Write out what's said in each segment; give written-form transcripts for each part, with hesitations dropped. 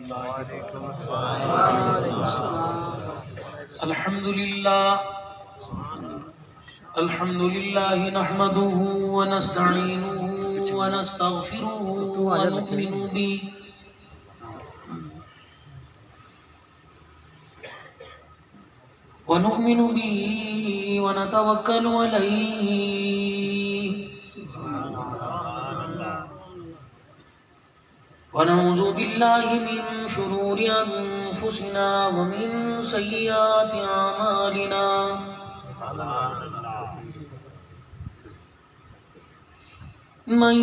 وعلیکم السلام. الحمد لله نحمده ونستعينه ونستغفره ونؤمن به ونتوكل عليه ونعوذ بالله من شرور أنفسنا ومن سيئات أعمالنا من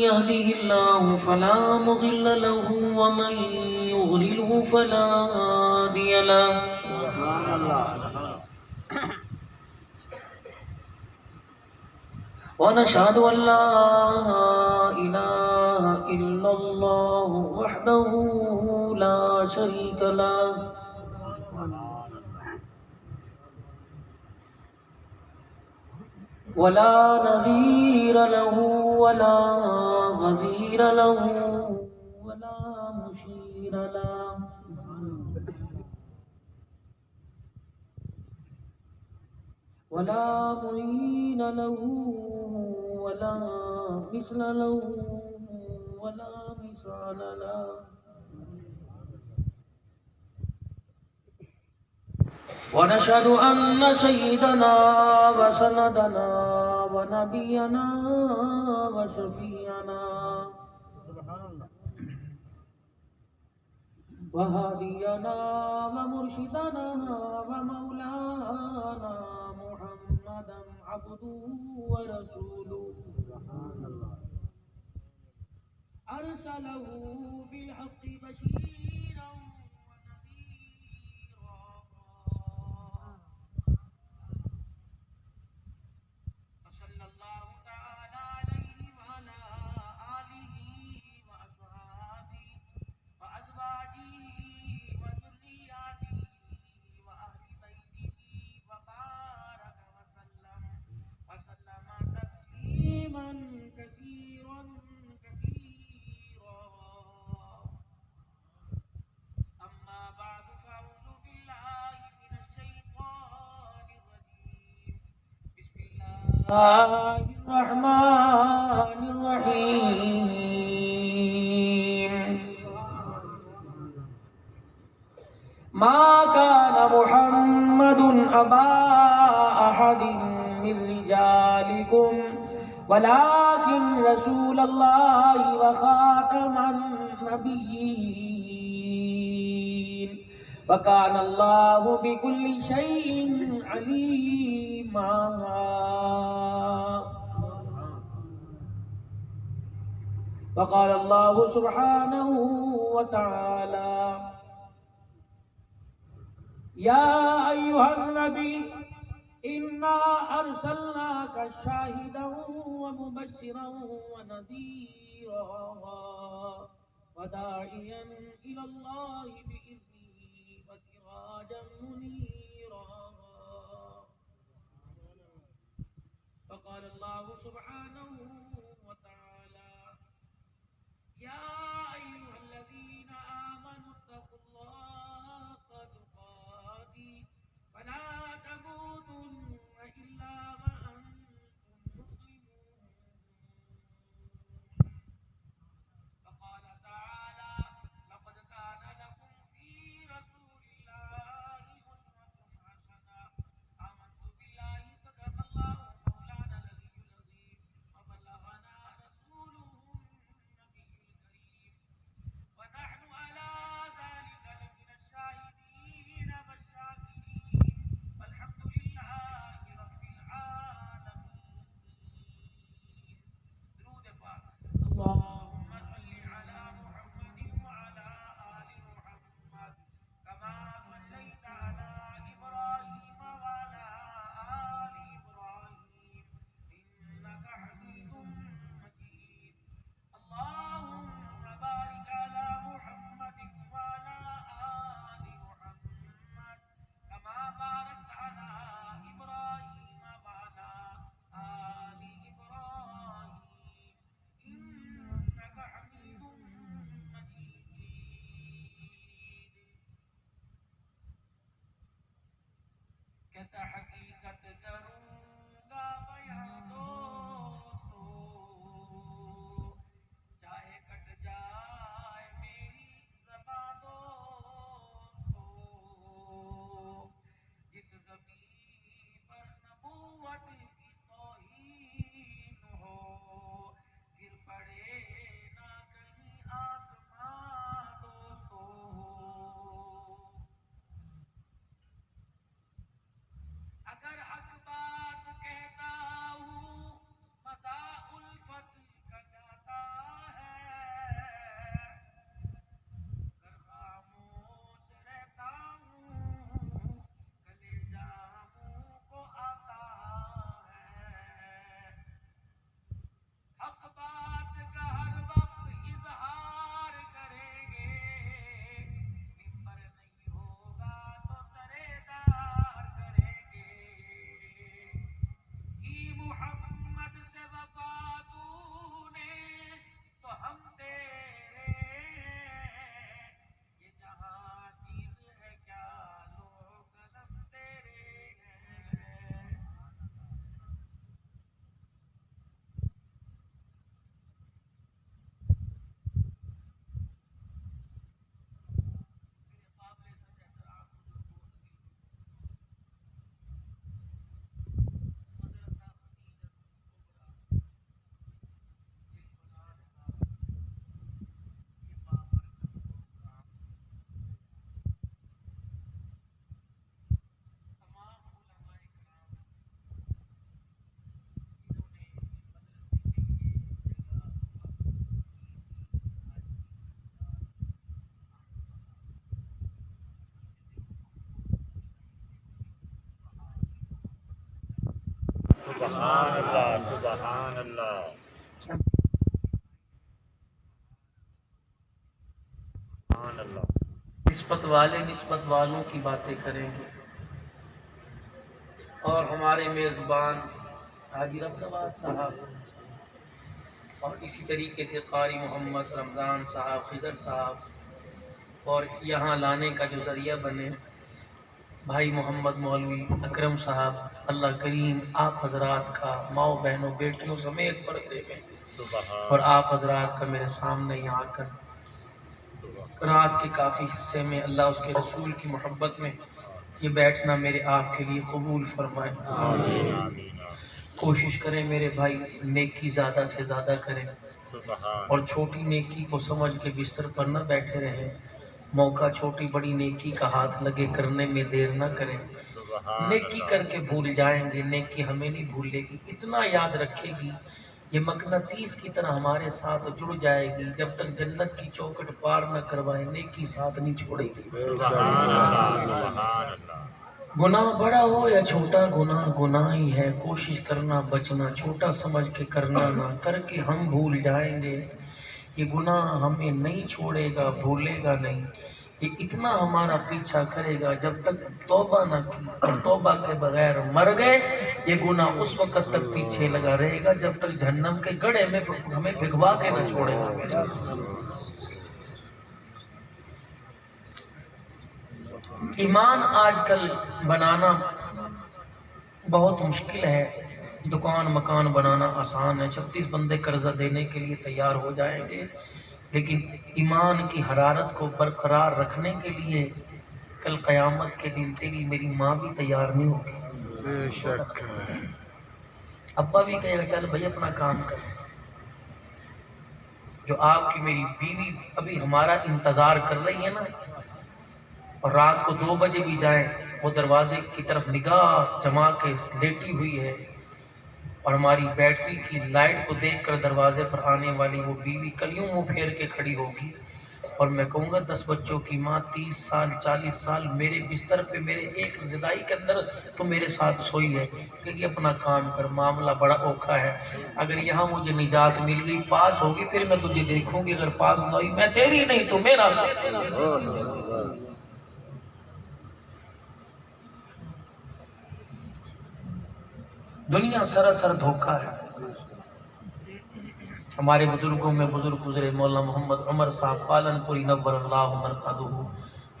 يهده الله فلا مضل له ومن يضلله فلا هادي له ونشهد أن لا إله إلا الله وحده لا شريك له ولا نظير له ولا وزير له ولا مشير له ولا معين له ولا مثل له ولا مثال له ونشهد أن سيدنا وسندنا ونبينا وشفيعنا وهادينا ومرشدنا ومولانا محمدا عبده ورسوله أرسله بالحق بشيرا ونذيرا وصلى الله تعالى عليه وعلى آله وأصحابه وأزواجه وذرياته وأهل بيته وبارك وسلم تسليما كثيرا كثيرا. أما بعد فأعوذ بالله من الشيطان الرجيم. بسم الله الرحمن الرحيم. ما كان محمد أبا أحد من رجالكم ولكن رسول الله وخاتم النبيين وكان الله بكل شيء عليما. وقال الله سبحانه وتعالى: يا أيها النبي إنا أرسلناك شاهدا ومبشرا ونذيرا وداعيا إلى الله بإذنه وسراجا منيرا. فقال الله سبحانه وتعالى: يا أيها الذين آمنوا اتقوا الله حق تقاته ولا تموتن إلا وأنتم مسلمون. فقال تعالى: لقد كان لكم في رسول الله أسوة حسنة. آمنت بالله صدق الله مولانا العلي العظيم وبلغنا رسوله النبي الكريم کہ تحقیقت کروں گا بیاں دوستو، چاہے کٹ جائے میری زبان دوستو، جس زمین پر نبوت کی توہین ہو، گر پڑے نہ کہیں آسمان دوستو۔ اگر حق بات کہتا ہوں مزہ الفت کا جاتا ہے، اگر خاموش رہتا ہوں گلے جاموں کو آتا ہے، حق بات کا ہر وقت اظہار کریں گے، ممبر نہیں ہوگا تو سریدار کریں گے، کی محمد سے وفا تو نے تو ہم تیرے ہیں، یہ جہاں چیز ہے کیا لو قلم تیرے ہیں۔ سبحان اللہ سبحان اللہ سبحان اللہ۔ نسبت والے نسبت والوں کی باتیں کریں گے، اور ہمارے میزبان حاجی رب نواز صاحب اور اسی طریقے سے قاری محمد رمضان صاحب، خضر صاحب، اور یہاں لانے کا جو ذریعہ بنے بھائی محمد مولوی اکرم صاحب، اللہ کریم آپ حضرات کا ماؤں بہنوں بیٹیوں سمیت پردے میں، اور آپ حضرات کا میرے سامنے یہاں کر رات کے کافی حصے میں اللہ اس کے رسول کی محبت میں یہ بیٹھنا میرے آپ کے لیے قبول فرمائے۔ کوشش کریں میرے بھائی نیکی زیادہ سے زیادہ کریں، اور چھوٹی نیکی کو سمجھ کے بستر پر نہ بیٹھے رہیں، موقع چھوٹی بڑی نیکی کا ہاتھ لگے کرنے میں دیر نہ کریں۔ نیکی کر کے بھول جائیں گے، نیکی ہمیں نہیں بھولے گی، اتنا یاد رکھے گی، یہ مقناطیس کی طرح ہمارے ساتھ جڑ جائے گی، جب تک جنت کی چوکھٹ پار نہ کروائے نیکی ساتھ نہیں چھوڑے گی۔ گناہ بڑا ہو یا چھوٹا گناہ گناہ ہی ہے، کوشش کرنا بچنا، چھوٹا سمجھ کے کرنا نہ، کر کے ہم بھول جائیں گے، یہ گناہ ہمیں نہیں چھوڑے گا بھولے گا نہیں، یہ اتنا ہمارا پیچھا کرے گا جب تک توبہ نہ کی، توبہ کے بغیر مر گئے یہ گناہ اس وقت تک پیچھے لگا رہے گا جب تک جہنم کے گڑھے میں ہمیں بھگوا کے نہ چھوڑے گا۔ ایمان آج کل بنانا بہت مشکل ہے، دکان مکان بنانا آسان ہے، 36 بندے قرضہ دینے کے لیے تیار ہو جائیں گے، لیکن ایمان کی حرارت کو برقرار رکھنے کے لیے کل قیامت کے دن تیری میری ماں بھی تیار نہیں ہوگی، بے شک ابا بھی کہے گا چل بھائی اپنا کام کر، جو آپ کی میری بیوی ابھی ہمارا انتظار کر رہی ہے نا، اور رات کو 2 بجے بھی جائیں وہ دروازے کی طرف نگاہ جما کے لیٹی ہوئی ہے، اور ہماری بیٹری کی لائٹ کو دیکھ کر دروازے پر آنے والی وہ بیوی کل یوں منہ پھیر کے کھڑی ہوگی، اور میں کہوں گا 10 بچوں کی ماں 30 سال 40 سال میرے بستر پہ میرے ایک رضائی کے اندر تو میرے ساتھ سوئی ہے، کہ اپنا کام کر، معاملہ بڑا اوکھا ہے، اگر یہاں مجھے نجات مل گئی پاس ہوگی پھر میں تجھے دیکھوں گی، اگر پاس نہ ہوئی میں تیری نہیں تو میرا۔ دنیا سراسر دھوکہ ہے۔ ہمارے بزرگوں میں بزرگ گزرے مولانا محمد عمر صاحب پالن پوری نور اللہ مرقدہ،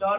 4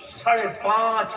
5.5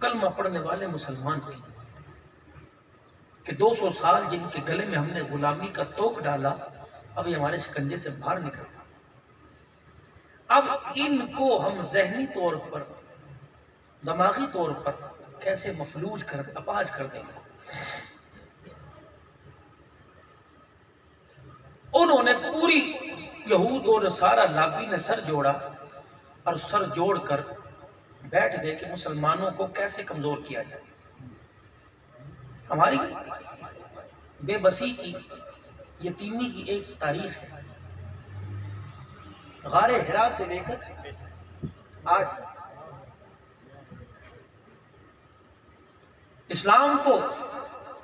کلمہ پڑھنے والے مسلمان کی کہ 200 سال جن کے گلے میں ہم نے غلامی کا توق ڈالا اب یہ ہمارے شکنجے سے باہر نکل، اب ان کو ہم ذہنی طور پر دماغی طور پر کیسے مفلوج کر اپاج کر دیں گے۔ انہوں نے پوری یہود اور نصارہ لابی نے سر جوڑا اور سر جوڑ کر بیٹھ گئے کہ مسلمانوں کو کیسے کمزور کیا جائے۔ ہماری بے بسی کی یتیمی کی ایک تاریخ ہے، غار حرا سے لے کر آج تک اسلام کو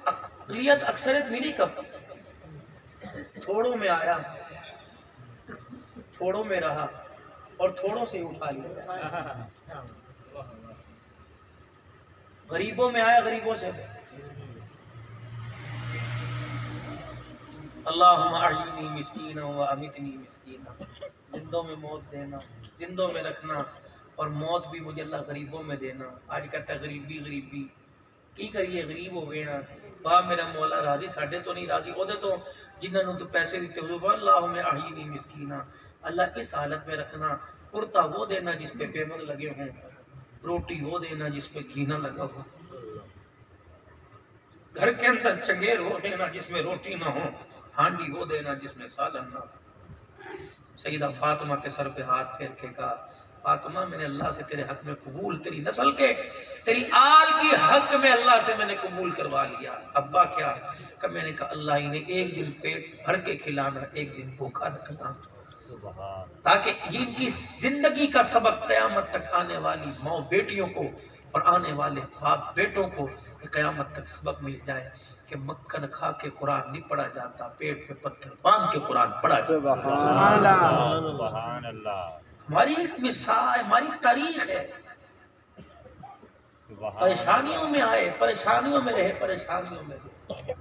اقلیت اکثریت ملی کب؟ تھوڑوں میں آیا، تھوڑوں میں رہا اور تھوڑوں سے اٹھا لیا۔ غریبوں میں آیا، غریبوں سے۔ اللہم احیینی مسکینا و امیتنی مسکینا، زندوں میں موت دینا، زندوں میں رکھنا، اور موت بھی مجھے اللہ غریبوں میں دینا۔ آج کہتا ہے غریبی غریبی کی کریے، غریب ہو گئے ہیں، واہ میرا مولا راضی ساڈے تو نہیں راضی، وہ تو جنہوں تو پیسے دیتے ہوئے اللہم احیینی مسکینا، اللہ اس حالت میں رکھنا، کرتا وہ دینا جس پہ پیمن لگے ہوں، روٹی وہ دینا جس پہ گھی نہ لگا ہو، گھر کے اندر چنگیر وہ دینا جس میں روٹی نہ ہو، ہانڈی وہ دینا جس میں سالن نہ ہو۔ سیدہ فاطمہ کے سر پہ ہاتھ پھیر کے کہا فاطمہ میں نے اللہ سے تیرے حق میں قبول، تیری نسل کے تیری آل کی حق میں اللہ سے میں نے قبول کروا لیا۔ ابا کیا کہ میں نے کہا اللہ ہی نے ایک دن پیٹ بھر کے کھلانا، ایک دن بھوکا رکھنا، تاکہ ان کی زندگی کا سبق قیامت تک آنے والی ماں بیٹیوں کو اور آنے والے باپ بیٹوں کو قیامت تک سبق مل جائے کہ مکھن کھا کے قرآن نہیں پڑھا جاتا، پیٹ پہ پتھر باندھ کے قرآن پڑھا جاتا۔ سبحان اللہ، ہماری ایک مثال، ہماری تاریخ ہے۔ پریشانیوں میں آئے، پریشانیوں میں رہے، پریشانیوں میں رہے۔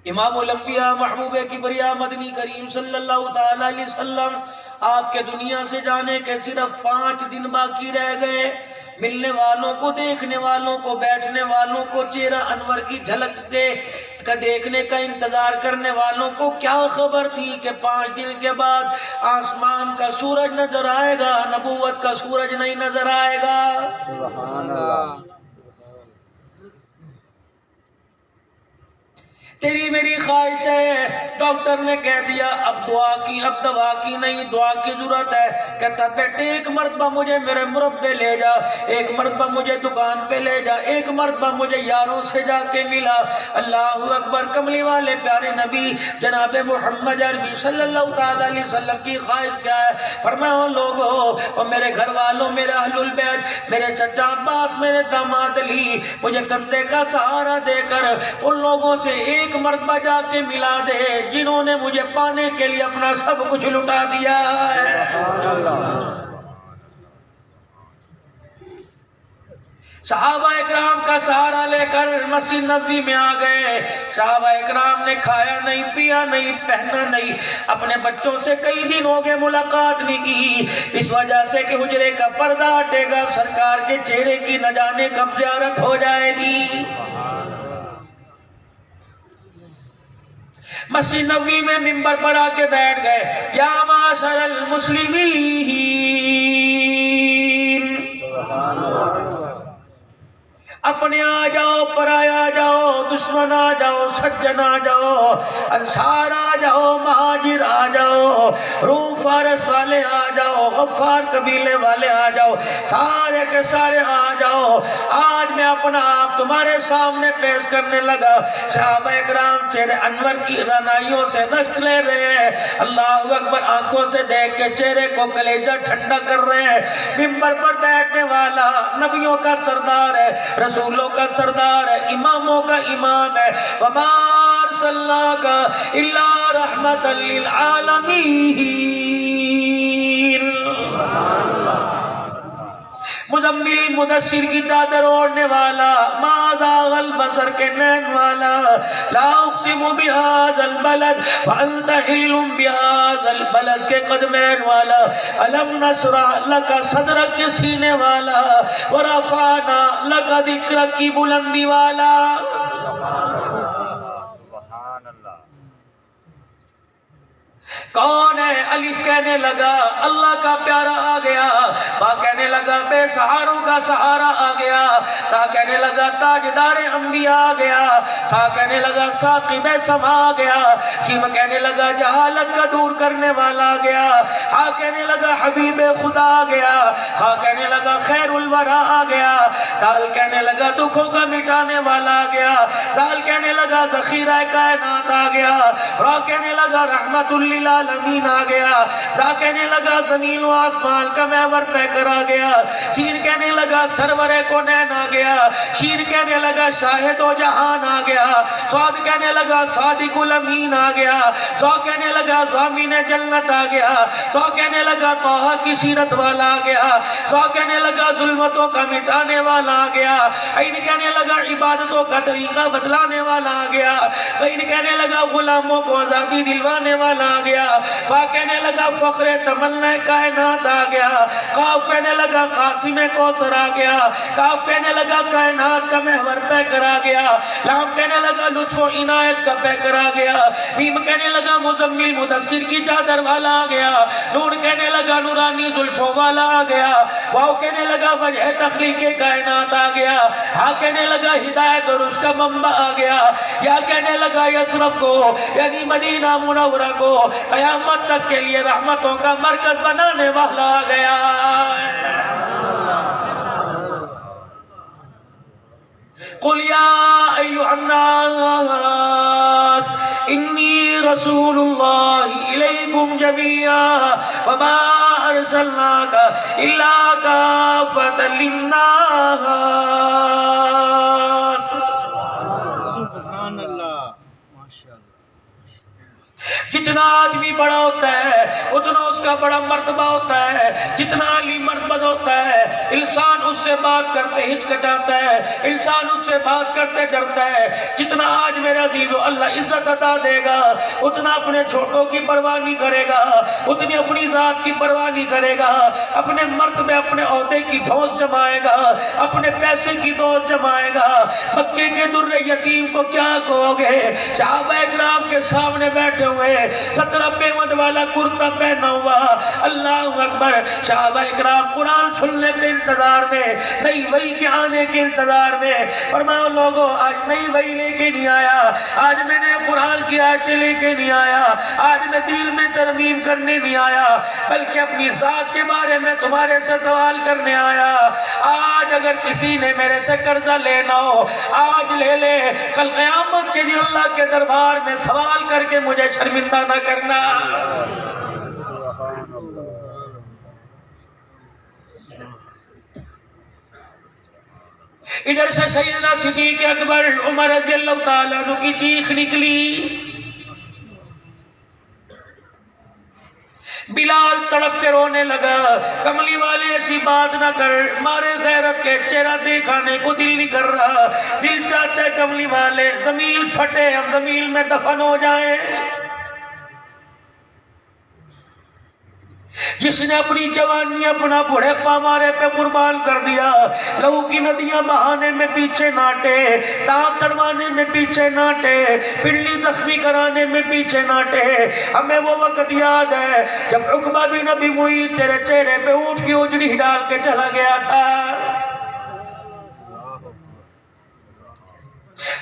امام الانبیاء محبوب کبریا مدنی کریم صلی اللہ تعالی علیہ وسلم آپ کے دنیا سے جانے کے صرف 5 دن باقی رہ گئے۔ ملنے والوں کو، دیکھنے والوں کو، بیٹھنے والوں کو چہرہ انور کی جھلک دیکھنے کا انتظار کرنے والوں کو کیا خبر تھی کہ 5 دن کے بعد آسمان کا سورج نظر آئے گا، نبوت کا سورج نہیں نظر آئے گا۔ سبحان اللہ، تیری میری خواہش ہے، ڈاکٹر نے کہہ دیا اب دوا کی نہیں، دعا کی ضرورت ہے۔ کہتا بیٹے ایک مرتبہ مجھے میرے مربے لے جا، ایک مرتبہ مجھے دکان پہ لے جا، ایک مرتبہ مجھے یاروں سے جا کے ملا۔ اللہ اکبر، کملی والے پیارے نبی جناب محمد عربی صلی اللہ تعالی علیہ وسلم کی خواہش کیا ہے؟ فرمایا لوگوں اور میرے گھر والوں، میرے اہل البیت، میرے چچا عباس، میرے داماد علی، مجھے کندھے کا سہارا دے کر ان لوگوں سے ایک مرتبہ جا کے ملا دے جنہوں نے مجھے پانے کے لیے اپنا سب کچھ لٹا دیا ہے۔ صحابہ اکرام کا سہارا لے کر مسجد نبوی میں آ گئے۔ صحابہ اکرام نے کھایا نہیں، پیا نہیں، پہنا نہیں، اپنے بچوں سے کئی دن ہو گئے ملاقات نہیں کی، اس وجہ سے کہ حجرے کا پردہ ہٹے گا، سرکار کے چہرے کی نہ جانے کب زیارت ہو جائے گی۔ مسجد نبوی میں منبر پر آ کے بیٹھ گئے، یا معاشر المسلمین، اپنے آ جاؤ، پرائے آ جاؤ، دشمن آ جاؤ، سجن آ جاؤ، انصار آ جاؤ، مہاجر آ جاؤ، روم فارس والے آ جاؤ، غفار قبیلے والے آ جاؤ، سارے کے سارے آ جاؤ، آج میں اپنا آپ تمہارے سامنے پیش کرنے لگا۔ صحابہ اکرام چہرے انور کی رعنائیوں سے نشق لے رہے ہیں، اللہ اکبر، آنکھوں سے دیکھ کے چہرے کو کلیجہ ٹھنڈا کر رہے ہیں۔ منبر پر بیٹھنے والا نبیوں کا سردار ہے، رسولوں کا سردار ہے، اماموں کا امام ہے، وَمَا أَرْسَلْنَاكَ إِلَّا رَحْمَةً لِلْعَالَمِينَ۔ مزمل مدثر کی چادر اوڑھنے والا، ما زاغ البصر کے نین والا، لا اقسم بہذا البلد وانت حل بہذا البلد کے قدمین والا، الم نشرح لک صدرک کے سینے والا، ورفعنا لک ذکرک کی بلندی والا۔ سبحان اللہ۔ کون ہے؟ الف کہنے لگا اللہ کا پیارا آ گیا، با کہنے لگا بے سہاروں کا سہارا آ گیا، تا کہنے لگا تاجدار انبیاء آ گیا، تا کہنے لگا ثاقب سما آ گیا، جیم کہنے لگا جہالت کا دور کرنے والا آ گیا، ہا کہنے لگا حبیب خدا آ گیا، ہا کہنے لگا خیر الورا آ گیا، دال کہنے لگا دکھوں کا مٹانے والا آ گیا، سال کہنے لگا ذخیرہ کائنات آ گیا، را کہنے لگا رحمت للعالمین آ گیا، زا کہنے لگا زمین و آسمان کا محور پہ کر آ گیا، سین کہنے لگا سرور کونین آ گیا، شین کہنے لگا شاہد و جہان آ گیا، سعد کہنے لگا صادق الامین آ گیا، سو کہنے لگا ضامن جنت آ گیا، تو کہنے لگا طہ کی سیرت والا آ گیا، سو کہنے لگا ظلمتوں کا مٹانے والا آ گیا، این کہنے لگا عبادتوں کا طریقہ بدلانے والا آ گیا، این کہنے لگا غلاموں کو آزادی دلوانے والا آ گیا، فا کہنے لگا فخر تمنا کائنات آ گیا، قاف کہنے لگا قاسم کوثر آ گیا، کاف کہنے لگا کائنات کا محور پہ کرا گیا، لام کہنے لگا لطف و عنایت کا پہ کرا گیا، میم کہنے لگا مزمل مدثر کی چادر والا آ گیا، نون کہنے لگا نورانی زلفوں والا آ گیا، واو کہنے لگا وجہ تخلیق کائنات آ گیا، ہا کہنے لگا ہدایت اور اس کا منبع آ گیا، یا کہنے لگا یثرب کو یعنی مدینہ منورہ کو قیامت تک کے لیے رحمتوں کا مرکز بنانے والا آ گیا۔ قل یا ایھا الناس انی رسول اللہ الیکم جمیعا وما ارسلناک الا کافۃ للناس۔ سبحان اللہ، ماشاءاللہ۔ جتنا آدمی بڑا ہوتا ہے اتنا اس کا بڑا مرتبہ ہوتا ہے، جتنا علی مرتبہ ہوتا ہے انسان اس سے بات کرتے ہچکچاتا ہے، انسان اس سے بات کرتے ڈرتا ہے، جتنا آج میرے عزیزو اللہ عزت عطا دے گا اتنا اپنے چھوٹوں کی پرواہ نہیں کرے گا، اتنی اپنی ذات کی پرواہ نہیں کرے گا، اپنے مرتبے اپنے عہدے کی دھوس جمائے گا، اپنے پیسے کی دھوس جمائے گا۔ مکے کے در یتیم کو کیا کہو گے؟ صحابہ اکرام کے سامنے بیٹھے ہوئے 17 پیوند والا کرتا پہنا ہوا، اللہ اکبر، صحابہ اکرام قرآن سننے کے انتظار میں، نئی وحی کے آنے کے انتظار میں، فرمایا لوگوں آج نئی وحی لے کے نہیں آیا، آج میں نے قرآن کی آیتیں لے کے نہیں آیا، آج میں دل میں ترمیم کرنے نہیں آیا، بلکہ اپنی ذات کے بارے میں تمہارے سے سوال کرنے آیا۔ آج اگر کسی نے میرے سے قرضہ لینا ہو آج لے لے، کل قیامت کے دن اللہ کے دربار میں سوال کر کے مجھے شرمندہ نہ کرنا۔ ادھر سے سیدنا صدیق اکبر عمر رضی اللہ تعالیٰ عنہ کی چیخ نکلی، بلال تڑپ کے رونے لگا، کملی والے ایسی بات نہ کر، مارے غیرت کے چہرہ دیکھانے کو دل نہیں کر رہا، دل چاہتا ہے کملی والے زمین پھٹے ہم زمین میں دفن ہو جائیں۔ جس نے اپنی جوانی اپنا بڑھاپا ہمارے پہ قربان کر دیا، لہو کی ندیاں بہانے میں پیچھے ناٹے، دانت تڑوانے میں پیچھے ناٹے، پنڈلی زخمی کرانے میں پیچھے ناٹے۔ ہمیں وہ وقت یاد ہے جب عقبہ بن ابی معیط تیرے چہرے پہ اونٹ کی اجڑی ڈال کے چلا گیا تھا۔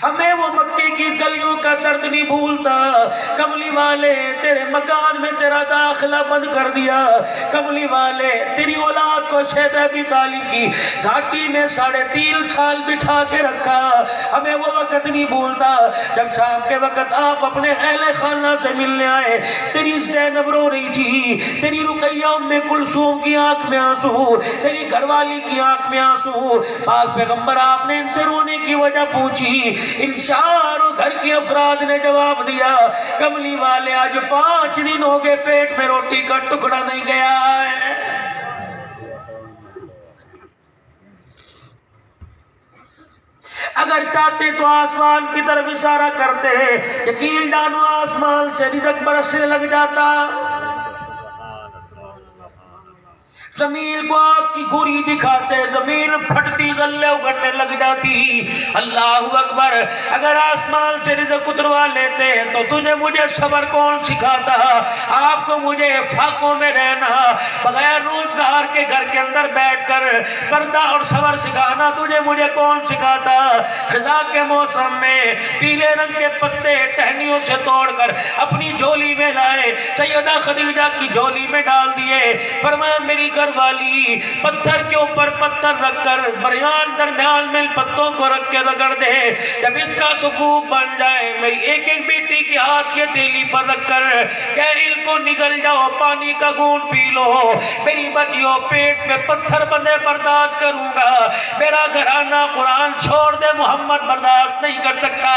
ہمیں وہ مکے کی گلیوں کا درد نہیں بھولتا، کملی والے تیرے مکان میں تیرا داخلہ بند کر دیا، کملی والے تیری اولاد کو شیب ابی طالب کی گھاٹی میں 3.5 سال بٹھا کے رکھا۔ ہمیں وہ وقت نہیں بھولتا جب شام کے وقت آپ اپنے اہل خانہ سے ملنے آئے، تیری زینب رو رہی تھی، تیری رقیہ ام کلثوم کی آنکھ میں آنسو، تیری گھر والی کی آنکھ میں آنسو۔ پاک پیغمبر آپ نے ان سے رونے کی وجہ پوچھی، ان چاروں گھر کے افراد نے جواب دیا، کملی والے آج 5 دن ہو گئے پیٹ میں روٹی کا ٹکڑا نہیں گیا ہے۔ اگر چاہتے تو آسمان کی طرف اشارہ کرتے، یقین جانو آسمان سے رزق برسنے لگ جاتا، زمین کو آگ کی گوری دکھاتے، زمین پھٹتی غلے اگلنے لگ جاتی۔ اللہ اکبر، اگر آسمان سے رزق اتروا لیتے تو تجھے مجھے صبر کون سکھاتا؟ آپ کو مجھے فاقوں میں رہنا، بغیر روزگار کے گھر کے اندر بیٹھ کر پردہ اور صبر سکھانا تجھے مجھے کون سکھاتا؟ خزاں کے موسم میں پیلے رنگ کے پتے ٹہنیوں سے توڑ کر اپنی جھولی میں لائے، سیدہ خدیجہ کی جھولی میں ڈال دیے، فرمایا میری گھر والی پتھر کے اوپر پتھر رکھ کر درمیان میں پتوں کو رکھ کے رگڑ دے، جب اس کا صفوف بن جائے میری ایک ایک بیٹی کے ہاتھ کے تیلی پر رکھ کر کہ ان کو نگل جاؤ، پانی کا گھونٹ پی لو، میری بچیوں پیٹ میں پتھر بندے برداشت کروں گا، میرا گھرانہ قرآن چھوڑ دے محمد برداشت نہیں کر سکتا۔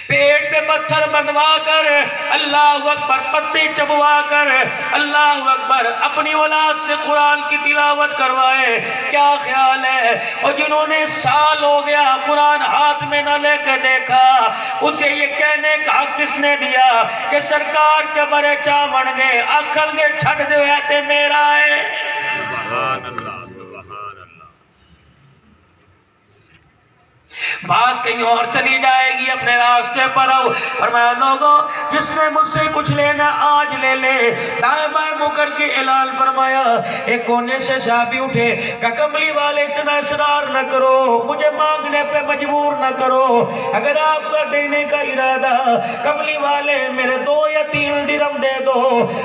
پیٹ میں پتھر بندوا کر اللہ اکبر، پتے چبوا کر اللہ اکبر اپنی اولاد سے قرآن کی تلاوت کروائے، کیا خیال ہے؟ اور جنہوں نے سال ہو گیا قرآن ہاتھ میں نہ لے کے دیکھا، اسے یہ کہنے کا حق کس نے دیا کہ سرکار کے بڑے چاہ بن گئے اکھل گے چھٹ دے تے میرا ہے؟ سبحان اللہ، سبحان اللہ۔ بات کہیں اور چلی جائے گی، اپنے راستے پر آؤ۔ فرمایا لوگوں جس نے مجھ سے کچھ لینا آج لے لے، دائیں بائیں منہ کر کے اعلان فرمایا۔ ایک کونے سے صحابی اٹھے کہ کملی والے اتنا اصرار نہ کرو، مجھے مانگنے پہ مجبور نہ کرو، اگر آپ کا دینے کا ارادہ کملی والے میرے 2 یا 3 درہم دے دو۔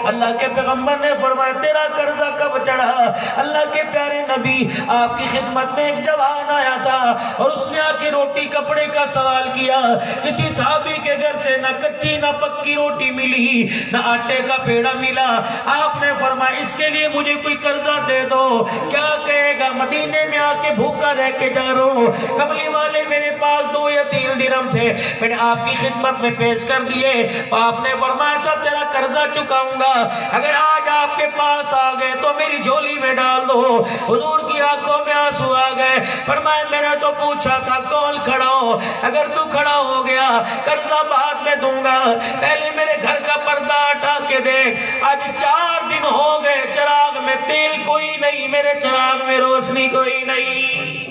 اللہ کے پیغمبر نے فرمایا تیرا قرضہ کب چڑھا؟ اللہ کے پیارے نبی آپ کی خدمت میں ایک جوان آیا تھا اور اس نے آ کے روٹی کپڑے کا سوال کیا، کسی صحابی کے گھر سے نہ کچی نہ پکی روٹی ملی، نہ آٹے کا پیڑا ملا۔ آپ نے فرمایا اس کے لیے مجھے کوئی قرضہ دے دو، کیا کہے گا مدینے میں آ کے بھوکا رہ کے جا رہا ہوں، کملی والے میرے پاس 2 یا 3 درہم تھے، میں نے آپ کی خدمت میں پیش کر دیے۔ آپ نے فرمایا تو تیرا قرضہ چکاؤں گا، اگر آج آپ کے پاس آ گئے تو میری جھولی میں ڈال دو۔ حضور کی آنکھوں میں آنسو آ گئے، فرمایا میں نے تو پوچھا تھا کون کھڑا ہو، اگر تو کھڑا ہو گیا قرضہ بعد میں دوں گا، پہلے میرے گھر کا پردہ ہٹا کے دیکھ، آج 4 دن ہو گئے چراغ میں تیل کوئی نہیں، میرے چراغ میں روشنی کوئی نہیں۔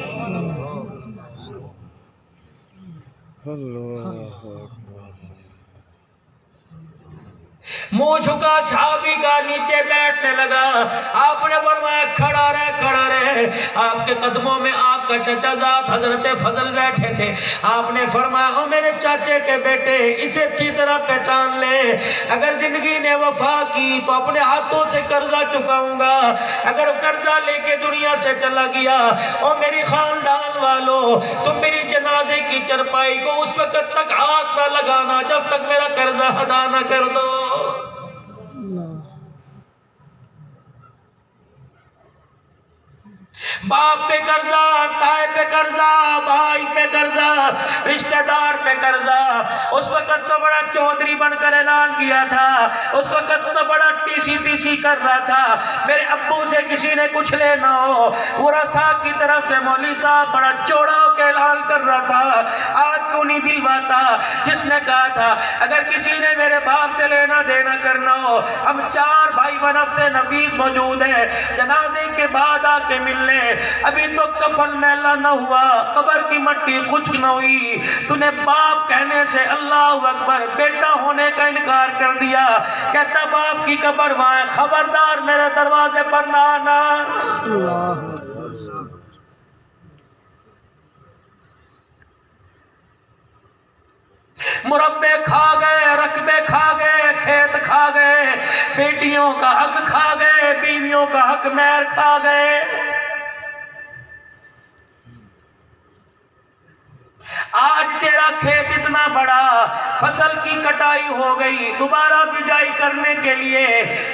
منہ جھکا صحابی کا نیچے بیٹھنے لگا۔ آپ نے فرمایا کھڑا رہ کھڑا رہ۔ آپ کے قدموں میں آپ کا چچا زاد حضرت فضل بیٹھے تھے۔ آپ نے فرمایا او میرے چاچے کے بیٹے اسے اچھی طرح پہچان لے، اگر زندگی نے وفا کی تو اپنے ہاتھوں سے قرضہ چکاؤں گا، اگر قرضہ لے کے دنیا سے چلا گیا او میری خاندان والو تم میری جنازے کی چرپائی کو اس وقت تک ہاتھ نہ لگانا جب تک میرا قرضہ ادا نہ کر دو۔ باپ پہ قرضہ، تائے پہ قرضہ، بھائی پہ قرضہ، رشتہ دار پہ قرضہ، اس وقت تو بڑا چودھری بن کر اعلان کیا تھا، اس وقت تو بڑا ٹی سی کر رہا تھا، میرے ابو سے کسی نے کچھ لینا ہو ورثاء کی طرف سے مولوی صاحب بڑا چوڑا ہو کے اعلان کر رہا تھا۔ آج کو نہیں دلواتا جس نے کہا تھا اگر کسی نے میرے باپ سے لینا دینا کرنا ہو، ہم 4 بھائی بنفس نفیس موجود ہیں، جنازے کے بعد آ کے مل لیں، ابھی تو کفن میلا نہ ہوا، قبر کی مٹی خشک نہ ہوئی، تو نے باپ کہنے سے اللہ اکبر بیٹا ہونے کا انکار کر دیا، کہتا باپ کی قبر وہاں، خبردار میرے دروازے پر نہ آنا۔ مربے کھا گئے، رقبے کھا گئے، کھیت کھا گئے، بیٹیوں کا حق کھا گئے، بیویوں کا حق مہر کھا گئے۔ آج تیرا کھیت اتنا بڑا، فصل کی کٹائی ہو گئی، دوبارہ بجائی کرنے کے لیے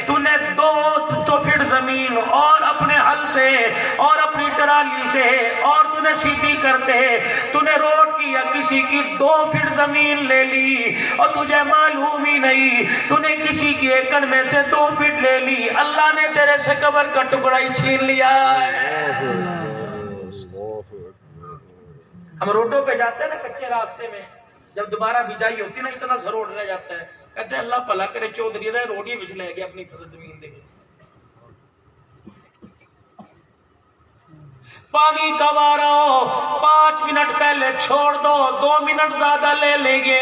تو نے 2 فٹ زمین اور اپنے ہل سے اور اپنی ٹرالی سے اور نے سیدھی کرتے تو نے روڈ کی یا کسی کی 2 فٹ زمین لے لی اور تجھے معلوم ہی نہیں، تو نے کسی کی ایکڑ میں سے 2 فٹ لے لی، اللہ نے تیرے سے قبر کا ٹکڑا ہی چھین لیا ہے۔ ہم روڈوں پہ جاتے ہیں نا کچے راستے میں، جب دوبارہ بجائی ہوتی نا اتنا سا روڈ رہ جاتا ہے، کہتے ہیں اللہ بھلا کرے چودھری رہے روڈ ہی بچ لے گیا اپنی فضل زمین دے گئے۔ پانی کا وارا ہو 5 منٹ پہلے چھوڑ دو، 2 منٹ زیادہ لے لیں گے،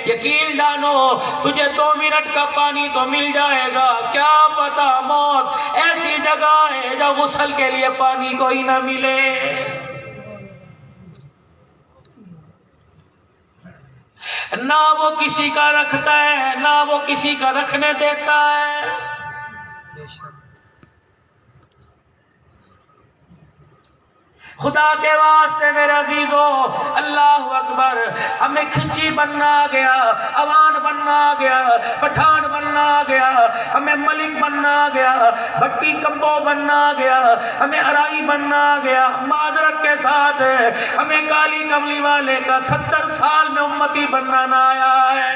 یقین جانو تجھے 2 منٹ کا پانی تو مل جائے گا، کیا پتا موت ایسی جگہ ہے جہاں غسل کے لیے پانی کوئی نہ ملے۔ نہ وہ کسی کا رکھتا ہے نہ وہ کسی کا رکھنے دیتا ہے۔ خدا کے واسطے میرے عزیزو، اللہ اکبر، ہمیں کھچی بننا آ گیا، اوان بننا آ گیا، پٹھان بننا آ گیا، ہمیں ملک بننا آ گیا، بھٹی کمبو بننا آ گیا، ہمیں ارائی بننا آ گیا۔ معذرت کے ساتھ ہمیں کالی کملی والے کا 70 سال میں امتی بننا نہ آیا ہے۔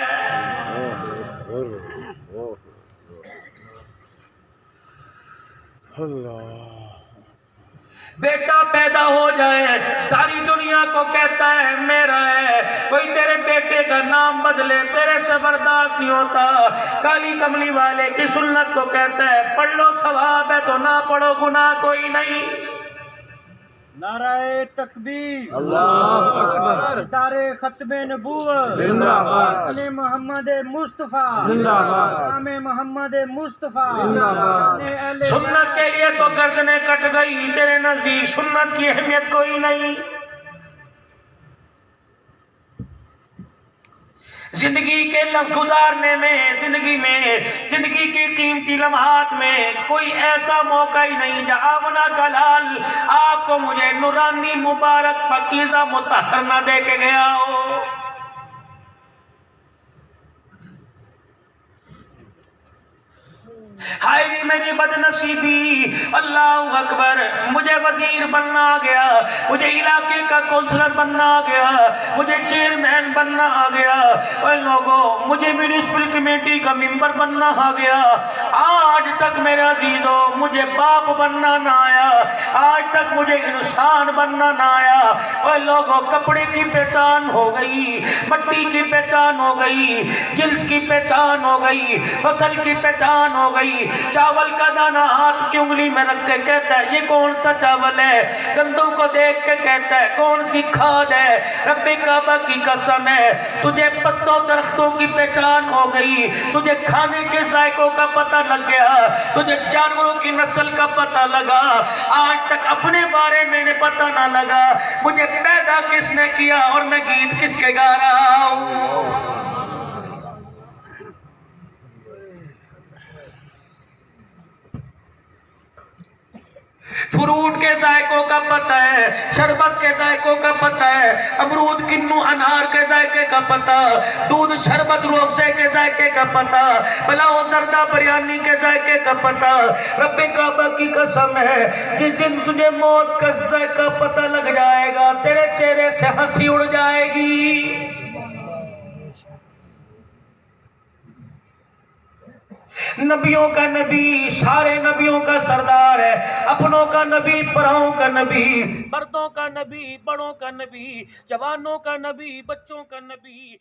بیٹا پیدا ہو جائے ساری دنیا کو کہتا ہے میرا ہے، کوئی تیرے بیٹے کا نام بدلے تیرے سے برداشت نہیں ہوتا۔ کالی کملی والے کی سنت کو کہتا ہے پڑھ لو ثواب ہے تو نہ پڑھو گناہ کوئی نہیں۔ نعرہ تکبیر، اللہ اکبر، ادارے ختم نبوت زندہ باد، محمد مصطفیٰ زندہ باد، نام محمد مصطفیٰ زندہ باد۔ سنت کے لیے تو گردنیں کٹ گئی، تیرے نزدیک سنت کی اہمیت کوئی نہیں۔ زندگی کے گزارنے میں، زندگی کی قیمتی لمحات میں کوئی ایسا موقع ہی نہیں جہاں آمنہ کا لال آپ کو مجھے نورانی مبارک پاکیزہ مطہر نہ دے کے گیا ہو۔ ہائے بھی میری بد نصیبی، اللہ اکبر، مجھے وزیر بننا آ گیا، مجھے علاقے کا کونسلر بننا آ گیا، مجھے چیئرمین بننا آ گیا، اور لوگوں مجھے میونسپل کمیٹی کا ممبر بننا آ گیا۔ آج تک میرے عزیزوں مجھے باپ بننا نہ آیا، آج تک مجھے انسان بننا نہ آیا۔ اور لوگوں کپڑے کی پہچان ہو گئی، مٹی کی پہچان ہو گئی، جنس کی پہچان ہو گئی، فصل کی پہچان ہو گئی، چاول کا دانہ ہاتھ کی انگلی میں رکھ کے کہتا ہے یہ کون سا چاول ہے، گندم کو دیکھ کے کہتا ہے کون سی کھاد ہے۔ رب کعبہ کی قسم ہے تجھے پتوں درختوں کی پہچان ہو گئی، تجھے کھانے کے ذائقوں کا پتہ لگ گیا، تجھے جانوروں کی نسل کا پتہ لگا۔ آج تک اپنے بارے میں نے پتہ نہ لگا مجھے پیدا کس نے کیا اور میں گیت کس کے گا رہا ہوں۔ فروٹ کے ذائقوں کا پتہ ہے، شربت کے ذائقوں کا پتہ ہے، امرود کنو انار کے ذائقے کا پتہ، دودھ شربت روح افزے کے ذائقے کا پتہ، پلاؤ زردہ بریانی کے ذائقے کا پتہ۔ رب کعبہ کی قسم ہے جس دن تجھے موت کا ذائقہ پتہ لگ جائے گا تیرے چہرے سے ہنسی اڑ جائے گی۔ نبیوں کا نبی، سارے نبیوں کا سردار ہے، اپنوں کا نبی، پراؤں کا نبی، مردوں کا نبی، بڑوں کا نبی، جوانوں کا نبی، بچوں کا نبی۔